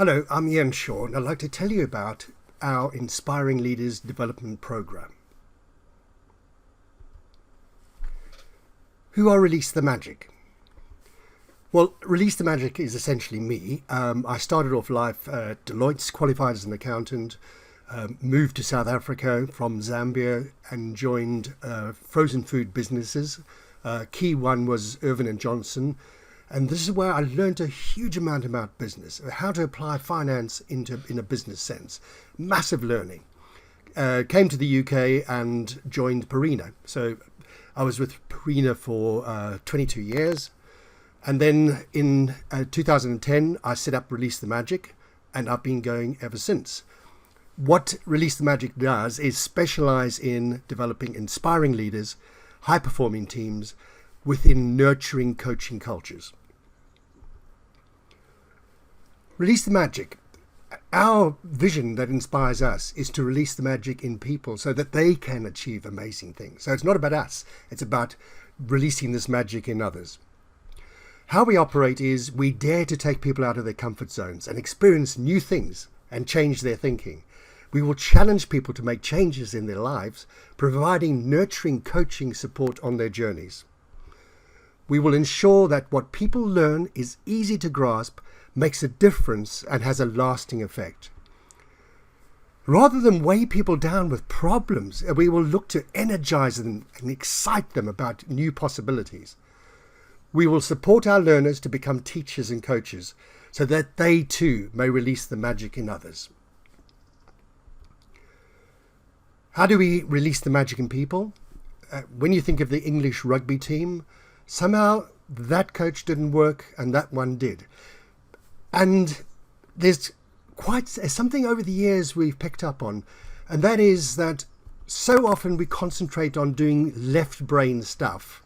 Hello, I'm Ian Shaw, and I'd like to tell you about our Inspiring Leaders Development Program. Who are Release the Magic? Well, Release the Magic is essentially me. I started off life at Deloitte, qualified as an accountant, moved to South Africa from Zambia and joined frozen food businesses. Key one was Irvin & Johnson. And this is where I learned a huge amount about business, how to apply finance in a business sense. Massive learning. Came to the UK and joined Purina. So I was with Purina for 22 years. And then in 2010, I set up Release the Magic, and I've been going ever since. What Release the Magic does is specialize in developing inspiring leaders, high-performing teams within nurturing coaching cultures. Release the magic. Our vision that inspires us is to release the magic in people so that they can achieve amazing things. So it's not about us. It's about releasing this magic in others. How we operate is we dare to take people out of their comfort zones and experience new things and change their thinking. We will challenge people to make changes in their lives, providing nurturing coaching support on their journeys. We will ensure that what people learn is easy to grasp, makes a difference, and has a lasting effect. Rather than weigh people down with problems, we will look to energize them and excite them about new possibilities. We will support our learners to become teachers and coaches so that they too may release the magic in others. How do we release the magic in people? When you think of the English rugby team, somehow that coach didn't work and that one did. And there's quite something over the years we've picked up on, and that is that so often we concentrate on doing left brain stuff,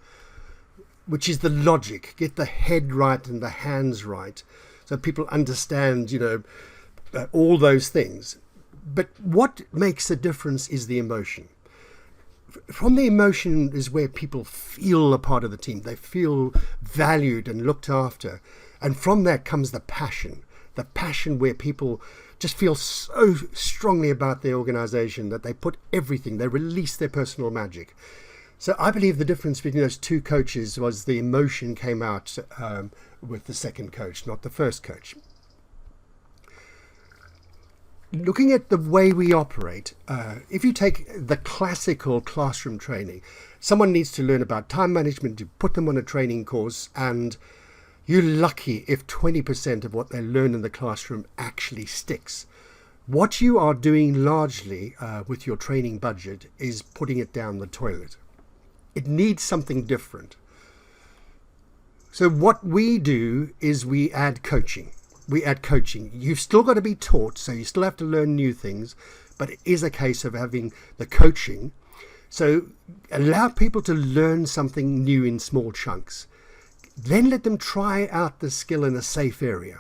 which is the logic, get the head right and the hands right, so people understand, all those things. But what makes a difference is the emotion. From the emotion is where people feel a part of the team. They feel valued and looked after. And from that comes the passion where people just feel so strongly about their organization that they put everything, they release their personal magic. So I believe the difference between those two coaches was the emotion came out with the second coach, not the first coach. Looking at the way we operate, if you take the classical classroom training, someone needs to learn about time management, you put them on a training course, and you're lucky if 20% of what they learn in the classroom actually sticks. What you are doing largely with your training budget is putting it down the toilet. It needs something different. So what we do is we add coaching. You've still got to be taught, so you still have to learn new things, but it is a case of having the coaching. So allow people to learn something new in small chunks. Then let them try out the skill in a safe area.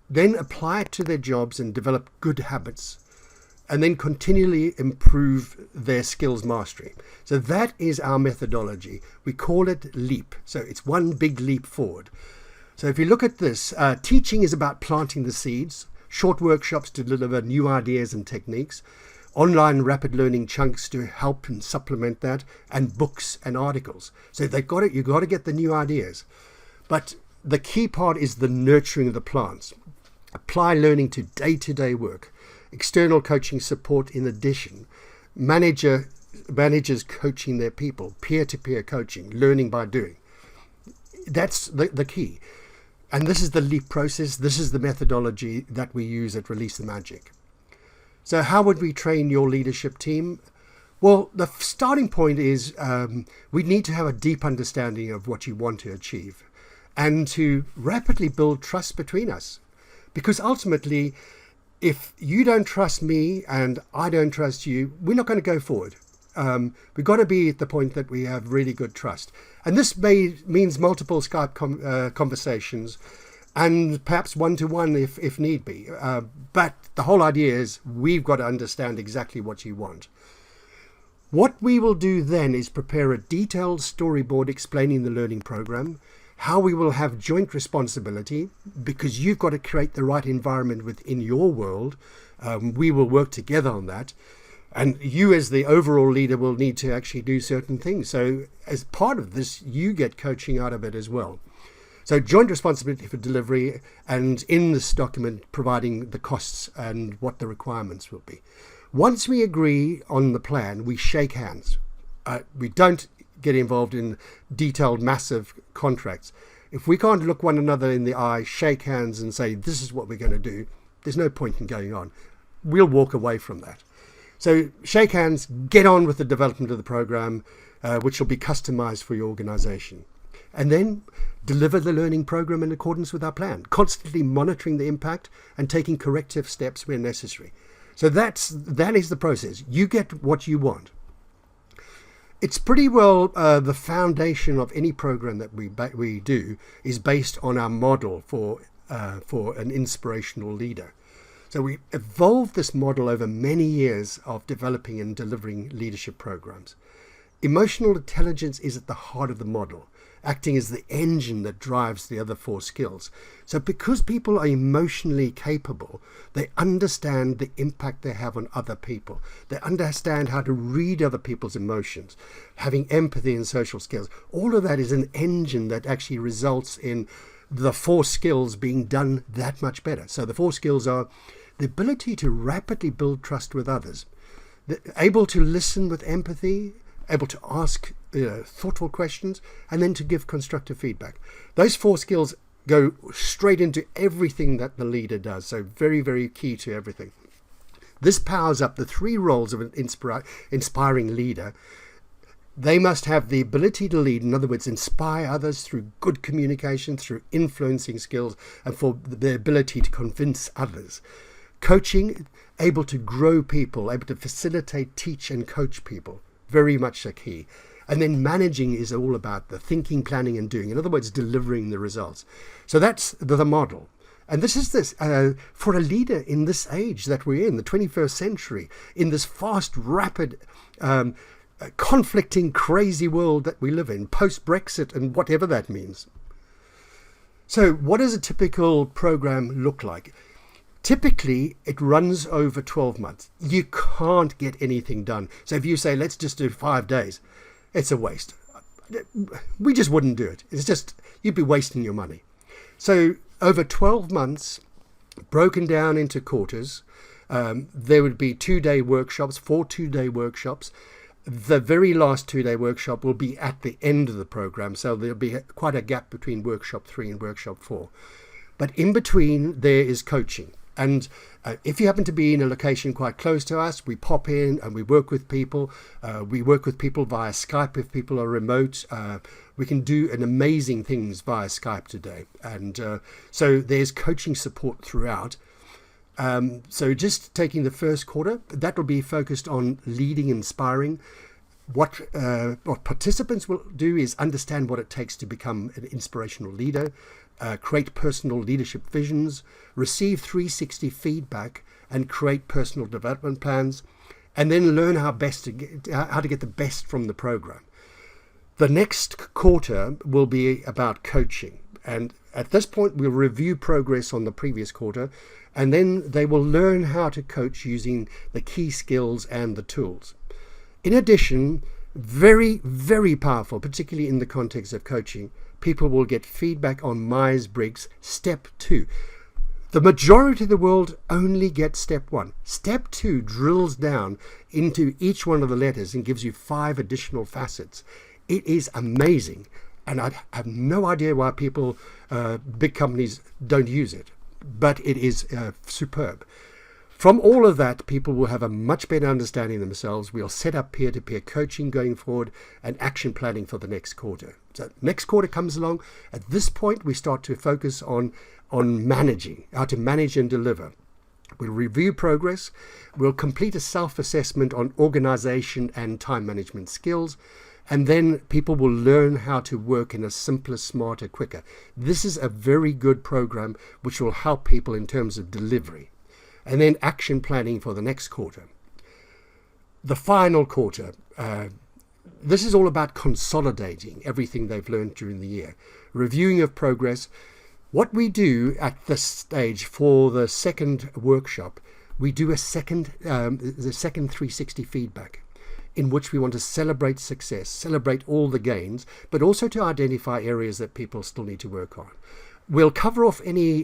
Then apply it to their jobs and develop good habits. And then continually improve their skills mastery. So that is our methodology. We call it LEAP. So it's one big leap forward. So if you look at this, teaching is about planting the seeds, short workshops to deliver new ideas and techniques, online rapid learning chunks to help and supplement that, and books and articles. So you've got to get the new ideas. But the key part is the nurturing of the plants. Apply learning to day-to-day work, external coaching support in addition, managers coaching their people, peer-to-peer coaching, learning by doing. That's the key. And this is the LEAP process. This is the methodology that we use at Release the Magic. So how would we train your leadership team? Well, the starting point is we need to have a deep understanding of what you want to achieve and to rapidly build trust between us. Because ultimately, if you don't trust me and I don't trust you, we're not going to go forward. We've got to be at the point that we have really good trust. And this means multiple Skype conversations and perhaps one-to-one if need be. But the whole idea is we've got to understand exactly what you want. What we will do then is prepare a detailed storyboard explaining the learning program, how we will have joint responsibility, because you've got to create the right environment within your world. We will work together on that. And you as the overall leader will need to actually do certain things. So as part of this, you get coaching out of it as well. So joint responsibility for delivery, and in this document providing the costs and what the requirements will be. Once we agree on the plan, we shake hands. We don't get involved in detailed, massive contracts. If we can't look one another in the eye, shake hands and say, this is what we're going to do, there's no point in going on. We'll walk away from that. So shake hands, get on with the development of the program, which will be customized for your organization. And then deliver the learning program in accordance with our plan, constantly monitoring the impact and taking corrective steps where necessary. So that is the process. You get what you want. It's pretty well the foundation of any program that we do is based on our model for an inspirational leader. So we evolved this model over many years of developing and delivering leadership programs. Emotional intelligence is at the heart of the model, acting as the engine that drives the other 4 skills. So because people are emotionally capable, they understand the impact they have on other people. They understand how to read other people's emotions, having empathy and social skills. All of that is an engine that actually results in the 4 skills being done that much better. So the 4 skills are the ability to rapidly build trust with others, able to listen with empathy, able to ask thoughtful questions, and then to give constructive feedback. Those 4 skills go straight into everything that the leader does. So very, very key to everything. This powers up the 3 roles of an inspiring leader. They must have the ability to lead, in other words, inspire others through good communication, through influencing skills, and for the ability to convince others. Coaching, able to grow people, able to facilitate, teach, and coach people. Very much a key. And then managing is all about the thinking, planning, and doing. In other words, delivering the results. So that's the model. And this is for a leader in this age that we're in, the 21st century, in this fast, rapid, conflicting, crazy world that we live in, post-Brexit and whatever that means. So what does a typical program look like? Typically, it runs over 12 months. You can't get anything done. So if you say, let's just do 5 days, it's a waste. We just wouldn't do it. It's just, you'd be wasting your money. So over 12 months, broken down into quarters, there would be 2-day workshops, 4 2-day workshops. The very last 2-day workshop will be at the end of the program. So there'll be quite a gap between workshop 3 and workshop 4. But in between, there is coaching. And if you happen to be in a location quite close to us, we pop in and we work with people. We work with people via Skype if people are remote. We can do amazing things via Skype today. And so there's coaching support throughout. So just taking the first quarter, that will be focused on leading, inspiring. What participants will do is understand what it takes to become an inspirational leader, create personal leadership visions, receive 360 feedback, and create personal development plans, and then learn how to get the best from the program. The next quarter will be about coaching, and at this point we'll review progress on the previous quarter, and then they will learn how to coach using the key skills and the tools. In addition, very, very powerful, particularly in the context of coaching, people will get feedback on Myers-Briggs Step 2. The majority of the world only gets Step 1. Step 2 drills down into each one of the letters and gives you 5 additional facets. It is amazing, and I have no idea why people, big companies, don't use it, but it is superb. From all of that, people will have a much better understanding of themselves. We'll set up peer-to-peer coaching going forward and action planning for the next quarter. So next quarter comes along. At this point, we start to focus on managing, how to manage and deliver. We'll review progress. We'll complete a self-assessment on organization and time management skills. And then people will learn how to work in a simpler, smarter, quicker. This is a very good program which will help people in terms of delivery. And then action planning for the next quarter. The final quarter, this is all about consolidating everything they've learned during the year, reviewing of progress. What we do at this stage for the second workshop, we do the second 360 feedback, in which we want to celebrate success, celebrate all the gains, but also to identify areas that people still need to work on. We'll cover off any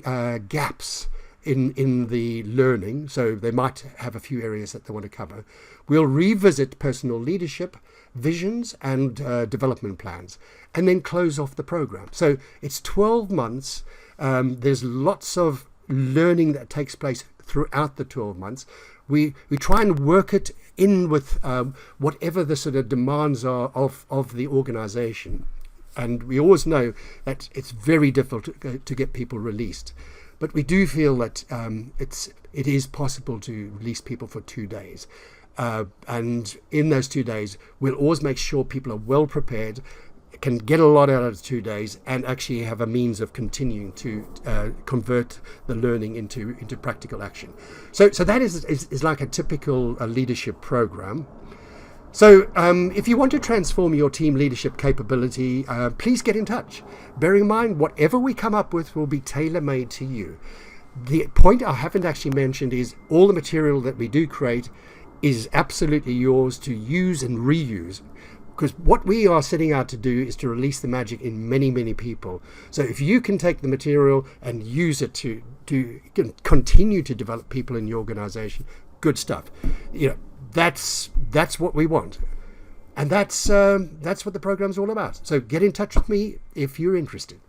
gaps in the learning, so they might have a few areas that they want to cover. We'll revisit personal leadership, visions and development plans, and then close off the program. So it's 12 months. There's lots of learning that takes place throughout the 12 months. We try and work it in with whatever the sort of demands are of the organization. And we always know that it's very difficult to get people released. But we do feel that it is possible to release people for 2 days. And in those 2 days, we'll always make sure people are well prepared, can get a lot out of 2 days, and actually have a means of continuing to convert the learning into practical action. So that is like a typical leadership program. So if you want to transform your team leadership capability, please get in touch. Bear in mind, whatever we come up with will be tailor-made to you. The point I haven't actually mentioned is all the material that we do create is absolutely yours to use and reuse. Because what we are setting out to do is to release the magic in many, many people. So if you can take the material and use it to continue to develop people in your organization, good stuff. That's what we want. And that's what the program's all about. So get in touch with me if you're interested.